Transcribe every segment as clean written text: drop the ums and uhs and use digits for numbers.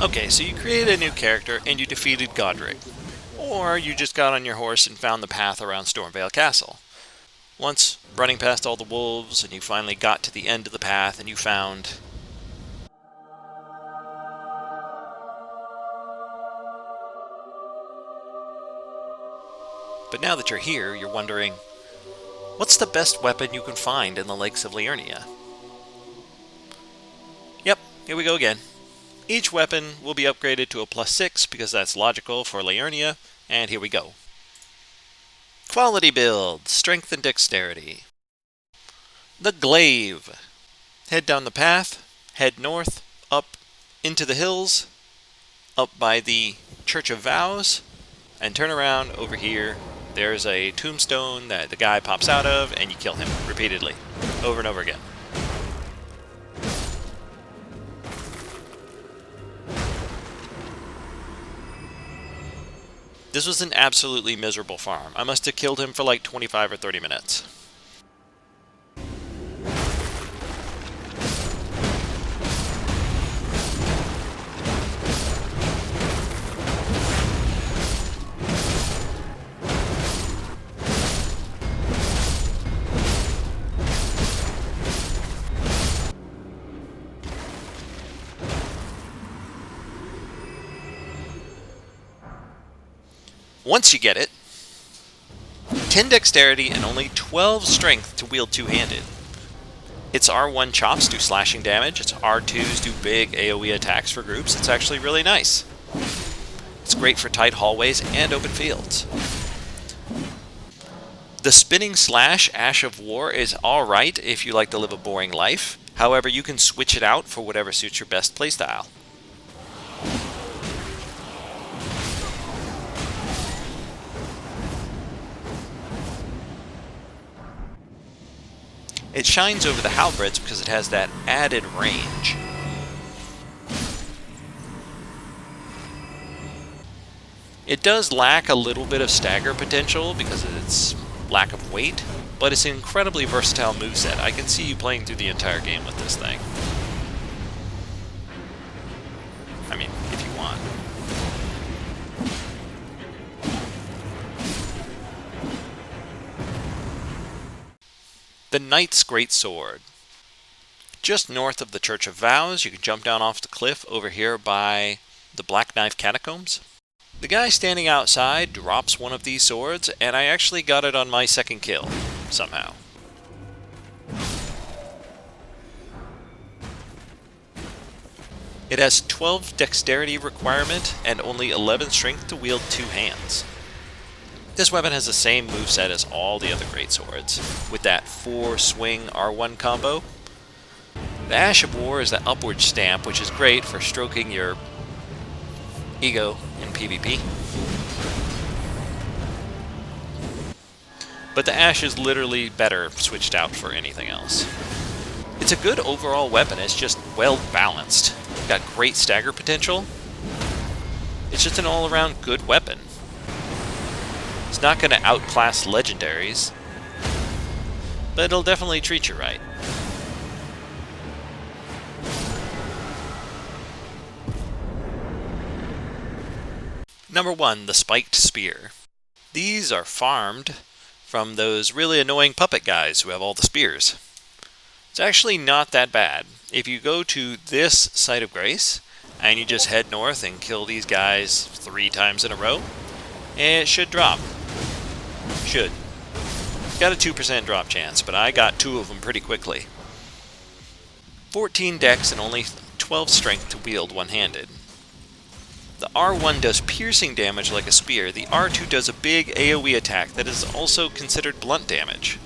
Okay, so you created a new character and you defeated Godric. Or you just got on your horse and found the path around Stormvale Castle. Once running past all the wolves and you finally got to the end of the path and you found... But now that you're here, you're wondering, what's the best weapon you can find in the lakes of Liurnia? Yep, here we go again. Each weapon will be upgraded to a +6 because that's logical for Liurnia, and here we go. Quality build, strength and dexterity. The glaive. Head down the path, head north, up into the hills, up by the Church of Vows, and turn around over here. There's a tombstone that the guy pops out of, and you kill him repeatedly, over and over again. This was an absolutely miserable farm. I must have killed him for like 25 or 30 minutes. Once you get it, 10 dexterity and only 12 strength to wield two-handed. Its R1 chops do slashing damage, its R2s do big AoE attacks for groups. It's actually really nice. It's great for tight hallways and open fields. The spinning slash Ash of War is alright if you like to live a boring life. However, you can switch it out for whatever suits your best playstyle. It shines over the halberds because it has that added range. It does lack a little bit of stagger potential because of its lack of weight, but it's an incredibly versatile moveset. I can see you playing through the entire game with this thing. I mean, if you want. The Knight's Great Sword. Just north of the Church of Vows, you can jump down off the cliff over here by the Black Knife Catacombs. The guy standing outside drops one of these swords, and I actually got it on my second kill, somehow. It has 12 dexterity requirement and only 11 strength to wield two hands. This weapon has the same moveset as all the other greatswords, with that 4-swing R1 combo. The Ash of War is the upward stamp, which is great for stroking your ego in PvP. But the Ash is literally better switched out for anything else. It's a good overall weapon, it's just well balanced. Got great stagger potential. It's just an all-around good weapon. It's not going to outclass legendaries, but it'll definitely treat you right. Number 1, the Spiked Spear. These are farmed from those really annoying puppet guys who have all the spears. It's actually not that bad. If you go to this Site of Grace, and you just head north and kill these guys 3 times in a row, it should drop. Should. Got a 2% drop chance, but I got 2 of them pretty quickly. 14 dex and only 12 strength to wield one-handed. The R1 does piercing damage like a spear. The R2 does a big AoE attack that is also considered blunt damage.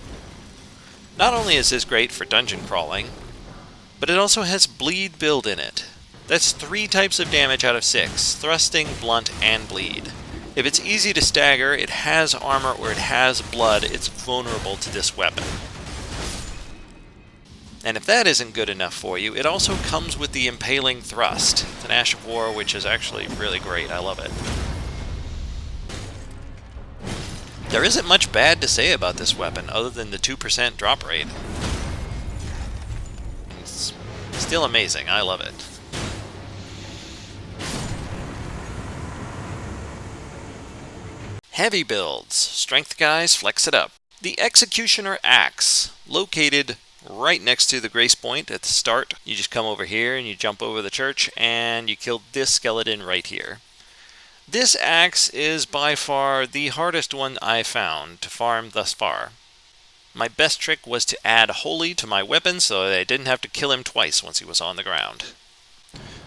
Not only is this great for dungeon crawling, but it also has bleed build in it. That's 3 types of damage out of 6, thrusting, blunt, and bleed. If it's easy to stagger, it has armor, or it has blood, it's vulnerable to this weapon. And if that isn't good enough for you, it also comes with the Impaling Thrust. It's an Ash of War, which is actually really great. I love it. There isn't much bad to say about this weapon, other than the 2% drop rate. It's still amazing. I love it. Heavy builds. Strength guys, flex it up. The Executioner Axe, located right next to the Grace Point at the start. You just come over here and you jump over the church and you kill this skeleton right here. This axe is by far the hardest one I found to farm thus far. My best trick was to add Holy to my weapon so that I didn't have to kill him twice once he was on the ground.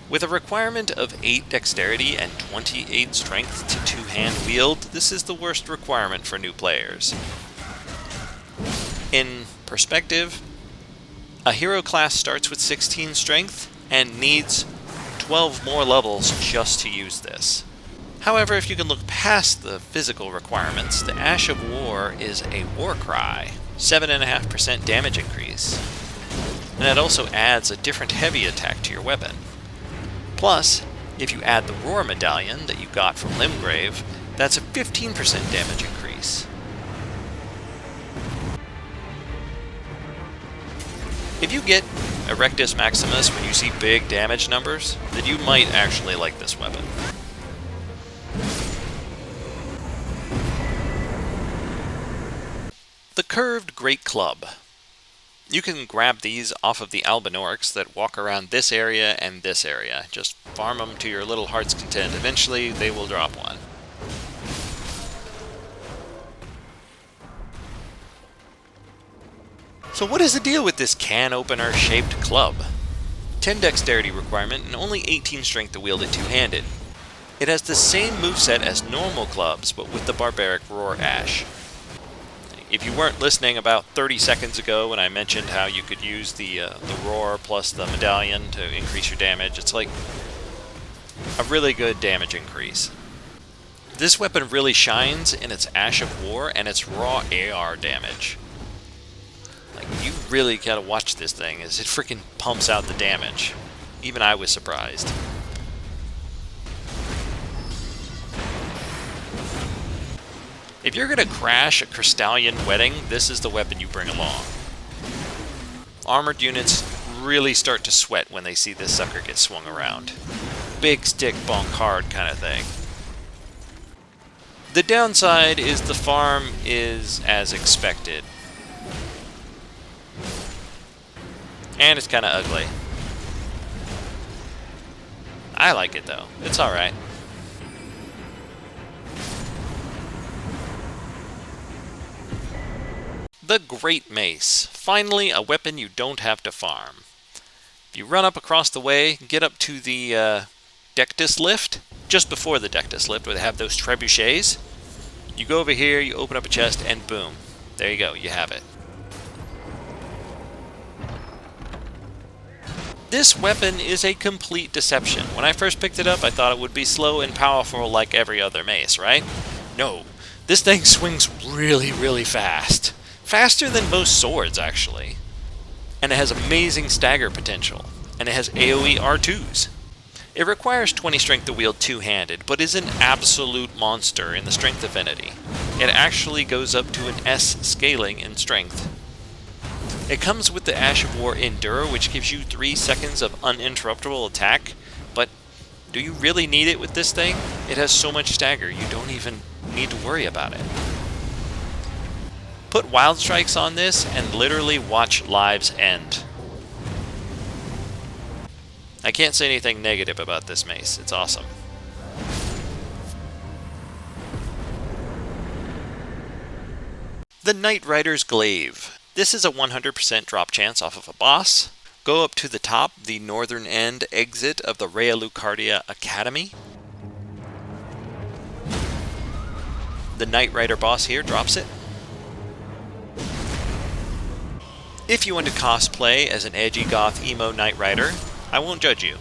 With a requirement of 8 dexterity and 28 strength to two-hand wield, this is the worst requirement for new players. In perspective, a hero class starts with 16 strength and needs 12 more levels just to use this. However, if you can look past the physical requirements, the Ash of War is a war cry, 7.5% damage increase, and it also adds a different heavy attack to your weapon. Plus, if you add the Roar Medallion that you got from Limgrave, that's a 15% damage increase. If you get Erectus Maximus when you see big damage numbers, then you might actually like this weapon. The Curved Great Club. You can grab these off of the Albinorics that walk around this area and this area. Just farm them to your little heart's content. Eventually, they will drop one. So what is the deal with this can opener shaped club? 10 dexterity requirement and only 18 strength to wield it two-handed. It has the same moveset as normal clubs, but with the barbaric Roar Ash. If you weren't listening about 30 seconds ago when I mentioned how you could use the Roar plus the Medallion to increase your damage, it's like a really good damage increase. This weapon really shines in its Ash of War and its raw AR damage. Like, you really gotta watch this thing as it freaking pumps out the damage. Even I was surprised. If you're going to crash a Crystallian Wedding, this is the weapon you bring along. Armored units really start to sweat when they see this sucker get swung around. Big stick bonk hard kind of thing. The downside is the farm is as expected. And it's kind of ugly. I like it though. It's alright. The Great Mace. Finally, a weapon you don't have to farm. If you run up across the way, get up to the Dectus lift, just before the Dectus lift where they have those trebuchets, you go over here, you open up a chest, and boom. There you go, you have it. This weapon is a complete deception. When I first picked it up, I thought it would be slow and powerful like every other mace, right? No, this thing swings really, really fast. Faster than most swords, actually. And it has amazing stagger potential. And it has AoE R2s. It requires 20 strength to wield two-handed, but is an absolute monster in the strength affinity. It actually goes up to an S scaling in strength. It comes with the Ash of War Endure, which gives you 3 seconds of uninterruptible attack, but do you really need it with this thing? It has so much stagger, you don't even need to worry about it. Put Wild Strikes on this and literally watch lives end. I can't say anything negative about this mace. It's awesome. The Knight Rider's Glaive. This is a 100% drop chance off of a boss. Go up to the top, the northern end exit of the Rea Lucardia Academy. The Knight Rider boss here drops it. If you want to cosplay as an edgy goth emo Knight Rider, I won't judge you.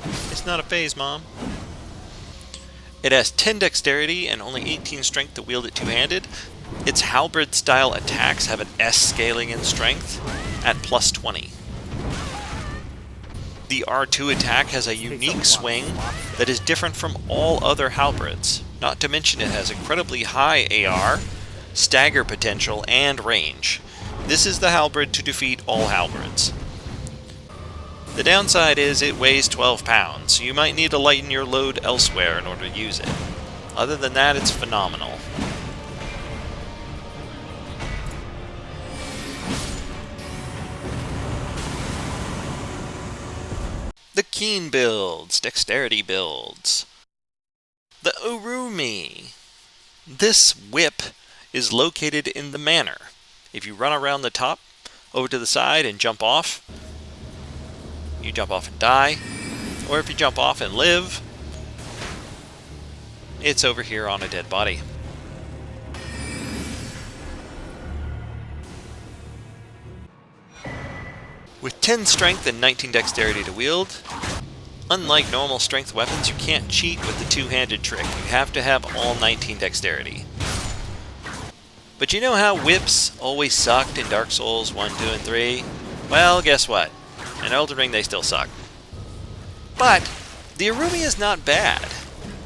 It's not a phase, Mom. It has 10 dexterity and only 18 strength to wield it two-handed. Its halberd-style attacks have an S scaling in strength at plus 20. The R2 attack has a unique swing that is different from all other halberds. Not to mention it has incredibly high AR, stagger potential, and range. This is the halberd to defeat all halberds. The downside is it weighs 12 pounds, so you might need to lighten your load elsewhere in order to use it. Other than that, it's phenomenal. The Keen builds, dexterity builds. The Urumi. This whip is located in the manor. If you run around the top, over to the side and jump off, you jump off and die. Or if you jump off and live, it's over here on a dead body. With 10 strength and 19 dexterity to wield, unlike normal strength weapons, you can't cheat with the two-handed trick. You have to have all 19 dexterity. But you know how whips always sucked in Dark Souls 1, 2, and 3? Well, guess what? In Elden Ring, they still suck. But the Urumi is not bad.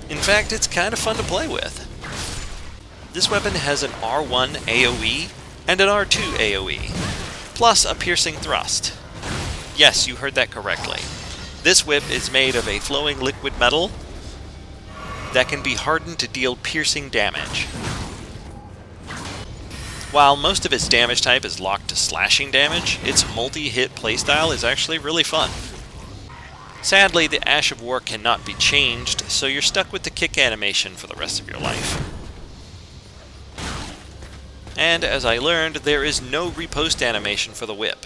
In fact, it's kind of fun to play with. This weapon has an R1 AoE and an R2 AoE, plus a piercing thrust. Yes, you heard that correctly. This whip is made of a flowing liquid metal that can be hardened to deal piercing damage. While most of its damage type is locked to slashing damage, its multi-hit playstyle is actually really fun. Sadly, the Ash of War cannot be changed, so you're stuck with the kick animation for the rest of your life. And as I learned, there is no repost animation for the whip,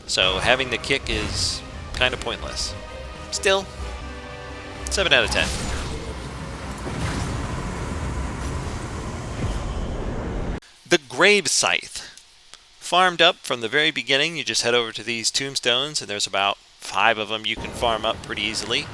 so having the kick is kind of pointless. Still, 7 out of 10. The Grave Scythe. Farmed up from the very beginning, you just head over to these tombstones, and there's about 5 of them you can farm up pretty easily.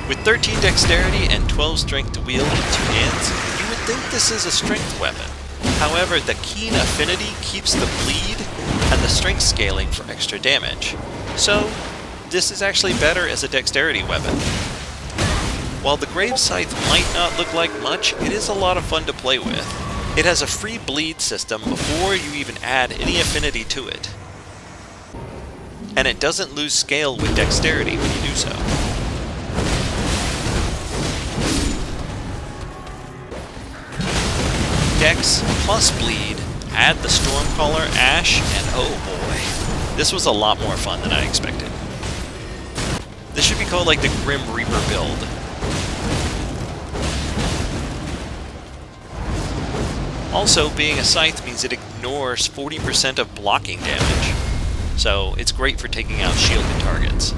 With 13 dexterity and 12 strength to wield in 2 hands, you would think this is a strength weapon. However, the Keen Affinity keeps the bleed and the strength scaling for extra damage. So, this is actually better as a dexterity weapon. While the Grave Scythe might not look like much, it is a lot of fun to play with. It has a free bleed system before you even add any affinity to it. And it doesn't lose scale with dexterity when you do so. Dex plus bleed, add the Stormcaller Ash, and oh boy, this was a lot more fun than I expected. This should be called like the Grim Reaper build. Also, being a scythe means it ignores 40% of blocking damage, so it's great for taking out shielded targets.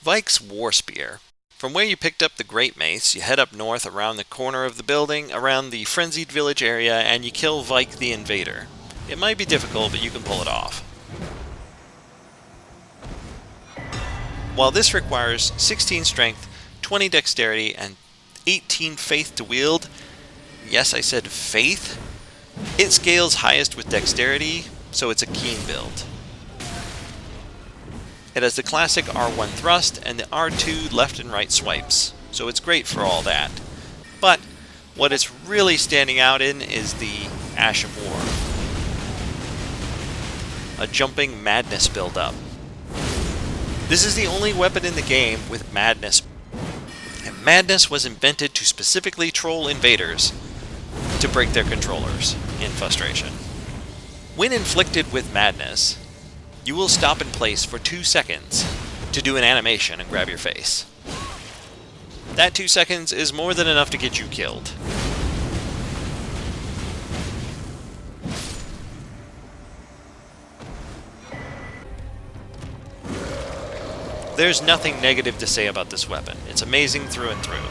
Vike's War Spear. From where you picked up the Great Mace, you head up north around the corner of the building, around the Frenzied Village area, and you kill Vike the Invader. It might be difficult, but you can pull it off. While this requires 16 strength, 20 dexterity, and 18 faith to wield, yes, I said faith, it scales highest with dexterity, so it's a keen build. It has the classic R1 thrust and the R2 left and right swipes, so it's great for all that. But what it's really standing out in is the Ash of War. A jumping madness build-up. This is the only weapon in the game with madness. And madness was invented to specifically troll invaders to break their controllers in frustration. When inflicted with madness, you will stop in place for 2 seconds to do an animation and grab your face. That 2 seconds is more than enough to get you killed. There's nothing negative to say about this weapon. It's amazing through and through.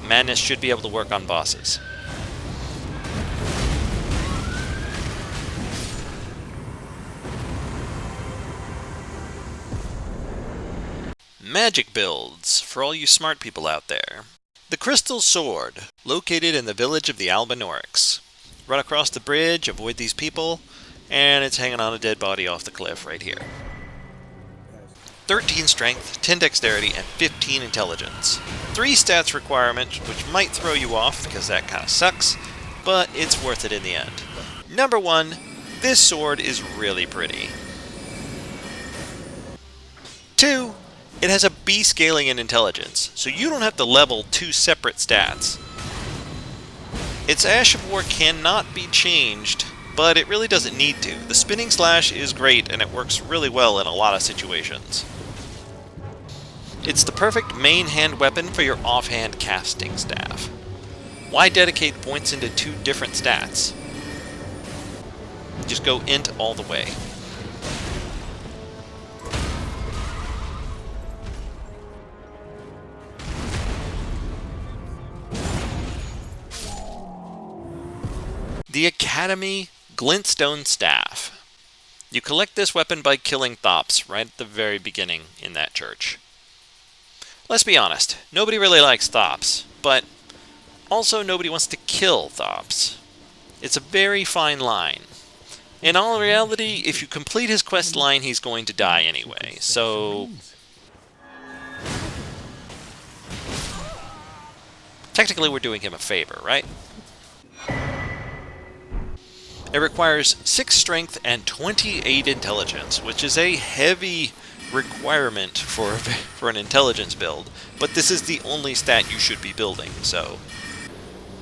Madness should be able to work on bosses. Magic builds, for all you smart people out there. The Crystal Sword, located in the village of the Albinorix. Run across the bridge, avoid these people, and it's hanging on a dead body off the cliff right here. 13 strength, 10 dexterity, and 15 intelligence. 3 stats requirement, which might throw you off because that kind of sucks, but it's worth it in the end. Number 1, this sword is really pretty. 2, it has a B scaling in intelligence, so you don't have to level 2 separate stats. Its Ash of War cannot be changed, but it really doesn't need to. The spinning slash is great and it works really well in a lot of situations. It's the perfect main hand weapon for your offhand casting staff. Why dedicate points into 2 different stats? Just go int all the way. The Academy Glintstone Staff. You collect this weapon by killing Thops right at the very beginning in that church. Let's be honest, nobody really likes Thops, but also nobody wants to kill Thops. It's a very fine line. In all reality, if you complete his quest line, he's going to die anyway, so technically we're doing him a favor, right? It requires 6 strength and 28 intelligence, which is a heavy requirement for an intelligence build, but this is the only stat you should be building, so.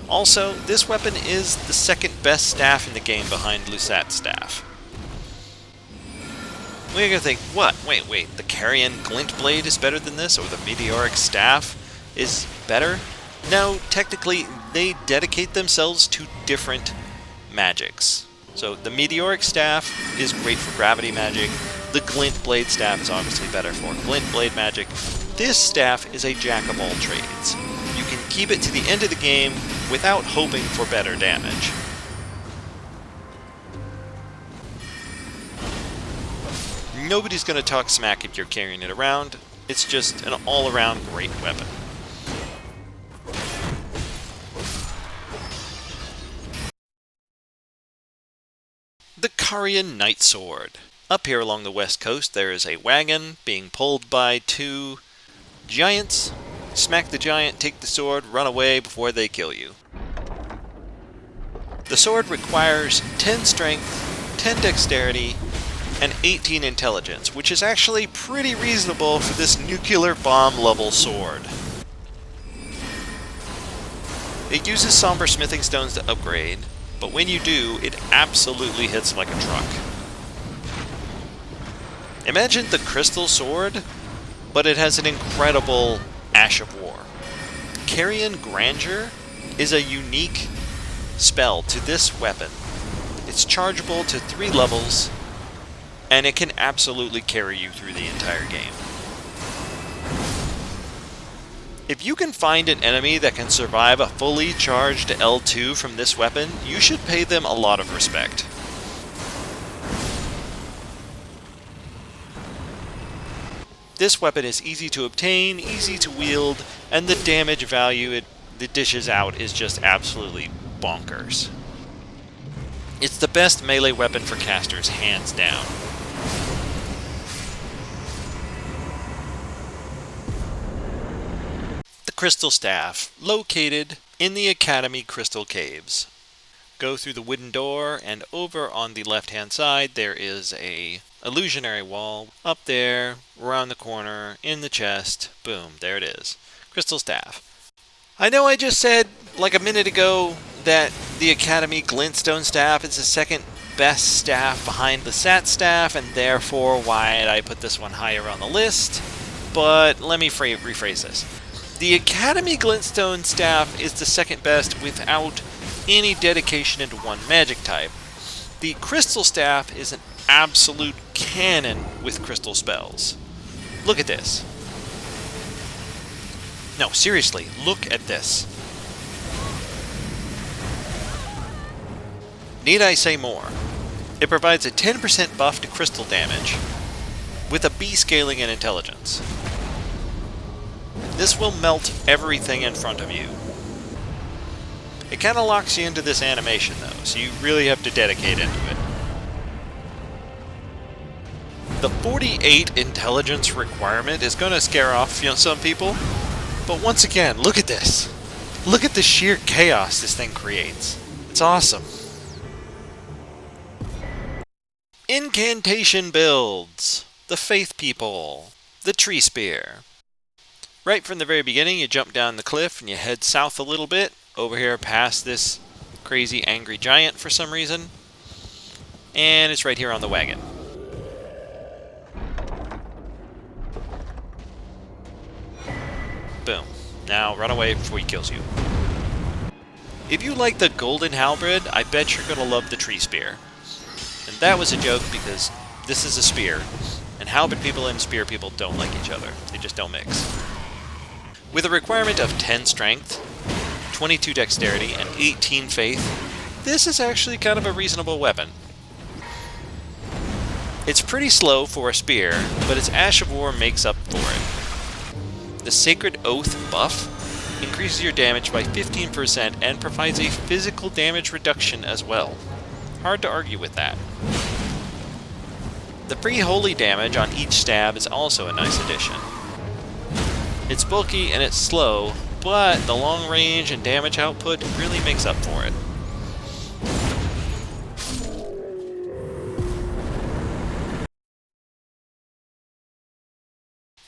Also, this weapon is the second best staff in the game behind Lusat's staff. We're gonna think, what? Wait, the Carrion Glint Blade is better than this, or the Meteoric Staff is better? No, technically, they dedicate themselves to different magics. So the Meteoric Staff is great for gravity magic. The Glint Blade Staff is obviously better for Glint Blade magic. This staff is a jack of all trades. You can keep it to the end of the game without hoping for better damage. Nobody's going to talk smack if you're carrying it around. It's just an all-around great weapon. The Carian Night Sword. Up here along the west coast there is a wagon being pulled by 2 giants. Smack the giant, take the sword, run away before they kill you. The sword requires 10 strength, 10 dexterity, and 18 intelligence, which is actually pretty reasonable for this nuclear bomb level sword. It uses somber smithing stones to upgrade, but when you do, it absolutely hits like a truck. Imagine the crystal sword, but it has an incredible Ash of War. Carrion Grandeur is a unique spell to this weapon. It's chargeable to 3 levels, and it can absolutely carry you through the entire game. If you can find an enemy that can survive a fully charged L2 from this weapon, you should pay them a lot of respect. This weapon is easy to obtain, easy to wield, and the damage value it dishes out is just absolutely bonkers. It's the best melee weapon for casters, hands down. The Crystal Staff, located in the Academy Crystal Caves. Go through the wooden door, and over on the left-hand side there is a illusionary wall. Up there, around the corner, in the chest, boom, there it is. Crystal Staff. I know I just said, like a minute ago, that the Academy Glintstone Staff is the second best staff behind the Sat Staff, and therefore why I put this one higher on the list, but let me rephrase this. The Academy Glintstone Staff is the second best without any dedication into one magic type. The Crystal Staff is an absolute cannon with crystal spells. Look at this. No, seriously, look at this. Need I say more? It provides a 10% buff to crystal damage with a B scaling and intelligence. This will melt everything in front of you. It kind of locks you into this animation though, so you really have to dedicate into it. The 48 intelligence requirement is going to scare off, some people. But once again, look at this. Look at the sheer chaos this thing creates. It's awesome. Incantation builds. The Faith People. The Tree Spear. Right from the very beginning, you jump down the cliff and you head south a little bit. Over here past this crazy angry giant for some reason. And it's right here on the wagon. Boom. Now run away before he kills you. If you like the golden halberd, I bet you're going to love the tree spear. And that was a joke because this is a spear. And halberd people and spear people don't like each other. They just don't mix. With a requirement of 10 strength, 22 dexterity, and 18 faith, this is actually kind of a reasonable weapon. It's pretty slow for a spear, but its Ash of War makes up for it. The Sacred Oath buff increases your damage by 15% and provides a physical damage reduction as well. Hard to argue with that. The free holy damage on each stab is also a nice addition. It's bulky and it's slow, but the long range and damage output really makes up for it.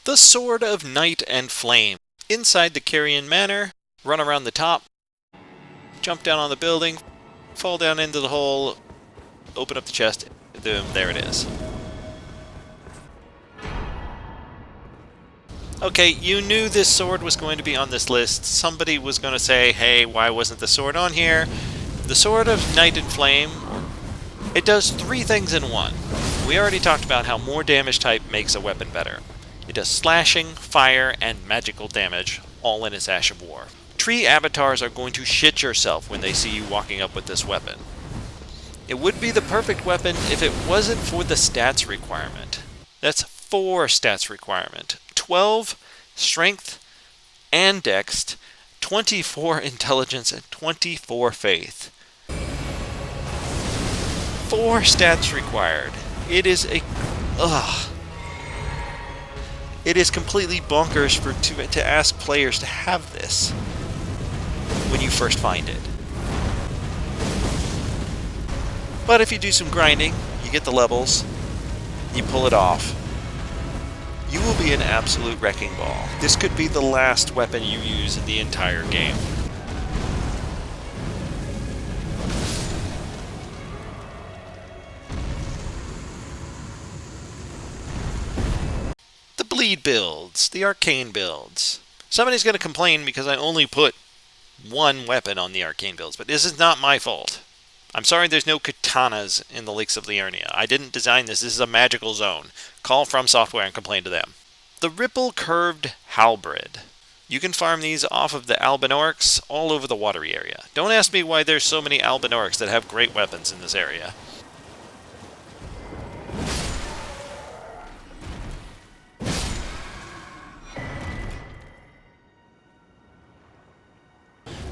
The Sword of Night and Flame. Inside the Carrion Manor, run around the top, jump down on the building, fall down into the hole, open up the chest, boom, there it is. Okay, you knew this sword was going to be on this list. Somebody was going to say, hey, why wasn't the sword on here? The Sword of Night and Flame, it does 3 things in one. We already talked about how more damage type makes a weapon better. It does slashing, fire, and magical damage, all in its Ash of War. Tree avatars are going to shit yourself when they see you walking up with this weapon. It would be the perfect weapon if it wasn't for the stats requirement. That's 4 stats requirement. 12 strength and dex, 24 intelligence, and 24 faith. 4 stats required. It is a... It is completely bonkers to ask players to have this when you first find it. But if you do some grinding, you get the levels, you pull it off, you will be an absolute wrecking ball. This could be the last weapon you use in the entire game. Bleed builds, the arcane builds. Somebody's going to complain because I only put 1 weapon on the arcane builds, but this is not my fault. I'm sorry there's no katanas in the Lakes of Liurnia. I didn't design this. This is a magical zone. Call From Software and complain to them. The Ripple Curved Halberd. You can farm these off of the Albinorix all over the watery area. Don't ask me why there's so many Albinorix that have great weapons in this area.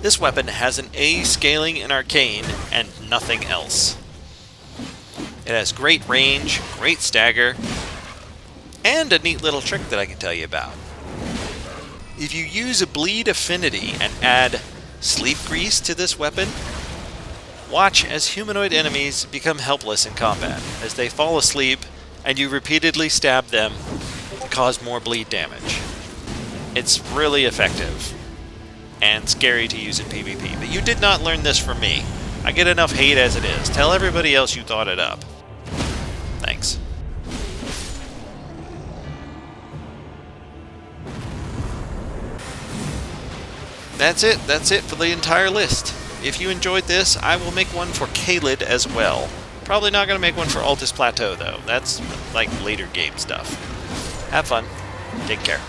This weapon has an A scaling in Arcane and nothing else. It has great range, great stagger, and a neat little trick that I can tell you about. If you use a Bleed Affinity and add Sleep Grease to this weapon, watch as humanoid enemies become helpless in combat as they fall asleep and you repeatedly stab them and cause more bleed damage. It's really effective and scary to use in PvP, but you did not learn this from me. I get enough hate as it is. Tell everybody else you thought it up. Thanks. That's it for the entire list. If you enjoyed this, I will make one for Kaled as well. Probably not going to make one for Altus Plateau, though. That's like later game stuff. Have fun. Take care.